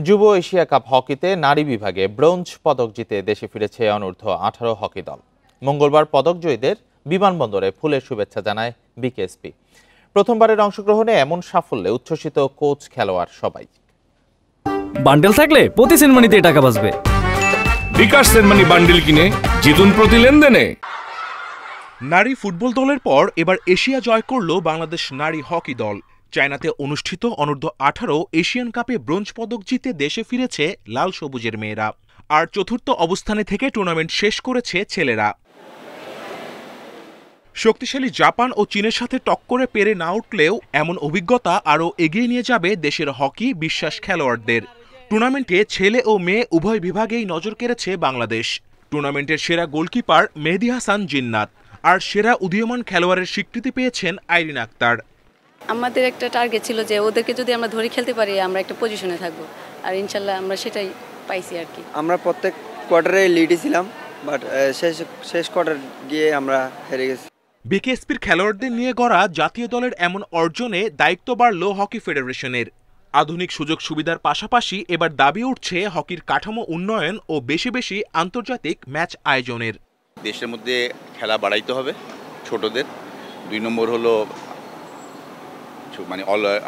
যুব Asia cup হকিতে নারী বিভাগে ব্রোঞ্জ পদক জিতে দেশে ফিরেছে অনূর্ধ্ব-18 হকি দল। মঙ্গলবার পদকজয়ীদের বিমানবন্দরে ফুলের শুভেচ্ছা জানায় বিকেএসপি। প্রথমবারের অংশগ্রহণে এমন সাফল্যে উচ্ছ্বসিত কোচ, খেলোয়াড় সবাই। বান্ডেল থাকলে প্রতি সেনমানিতে টাকা বাঁচবে। বিকাশ সেনমানি বান্ডেল কিনে জিতুন প্রতি লেনদেনে। নারী ফুটবল দলের পর এবার এশিয়া জয় করল বাংলাদেশ নারী হকি দল। চায়নাতে অনুষ্ঠিত অনূর্ধ্ব-18 এশিয়ান কাপে ব্রোঞ্জ পদক জিতে দেশে ফিরেছে লাল সবুজের মেয়েরা। আর চতুর্থ অবস্থানে থেকে টুর্নামেন্ট শেষ করেছে ছেলেরা। শক্তিশালী জাপান ও চীনের সাথে টক্করে পেরে না উঠলেও এমন অভিজ্ঞতা আরও এগিয়ে নিয়ে যাবে দেশের হকি বিশ্বাস খেলোয়াড়দের। টুর্নামেন্টে ছেলে ও মেয়ে উভয় বিভাগেই নজর কেড়েছে বাংলাদেশ। টুর্নামেন্টের সেরা গোলকিপার মেহেদী হাসান জিন্নাত আর সেরা উদীয়মান খেলোয়াড়ের স্বীকৃতি পেয়েছেন আইরিন আক্তার। আমাদের একটা টার্গেট ছিল যে ওদেরকে যদি আমরা ধরে খেলতে পারি আমরা একটা পজিশনে থাকবো, আর ইনশাল্লাহ আমরা সেটাই পাইছি আর কি। আমরা প্রত্যেক কোয়ার্টারে লিডই ছিলাম, বাট শেষ কোয়ার্টার গিয়ে আমরা হেরে গেছি। বিকেএসপির খেলোয়াড়দের নিয়ে গড়া জাতীয় দলের এমন অর্জনে দায়িত্ব বাড়ল হকি ফেডারেশনের। আধুনিক সুযোগ সুবিধার পাশাপাশি এবার দাবি উঠছে হকির কাঠামো উন্নয়ন ও বেশি বেশি আন্তর্জাতিক ম্যাচ আয়োজনের। দেশের মধ্যে খেলা বাড়াইতে হবে ছোটদের। 2 নম্বর হলো মানে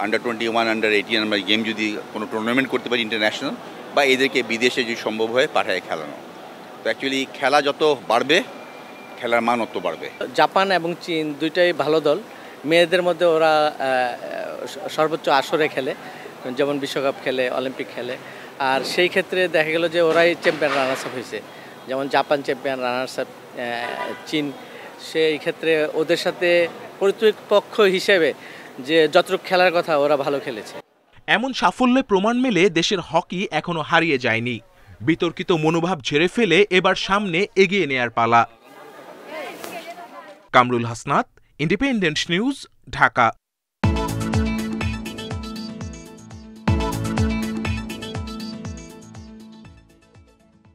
আন্ডার 21, আন্ডার 18 আমরা গেম যদি কোনো টুর্নামেন্ট করতে পারি ইন্টারন্যাশনাল, বা এদেরকে বিদেশে যদি সম্ভব হয় পাঠায় খেলানো। তো অ্যাকচুয়ালি খেলা যত বাড়বে খেলার মান অত বাড়বে। জাপান এবং চীন দুইটাই ভালো দল। মেয়েদের মধ্যে ওরা সর্বোচ্চ আসরে খেলে, যেমন বিশ্বকাপ খেলে, অলিম্পিক খেলে। আর সেই ক্ষেত্রে দেখা গেল যে ওরাই চ্যাম্পিয়ন রানার্স আপ হয়েছে, যেমন জাপান চ্যাম্পিয়ন রানার্স আপ, চীন। সেই ক্ষেত্রে ওদের সাথে প্রতিপক্ষ হিসেবে যে যতটুকু খেলার কথা ওরা ভালো খেলেছে। এমন সাফল্যে প্রমাণ মেলে দেশের হকি এখনো হারিয়ে যায়নি। বিতর্কিত মনোভাব ঝেড়ে ফেলে এবার সামনে এগিয়ে নেয়ার পালা। Kamrul Hasnat, independent news, Dhaka.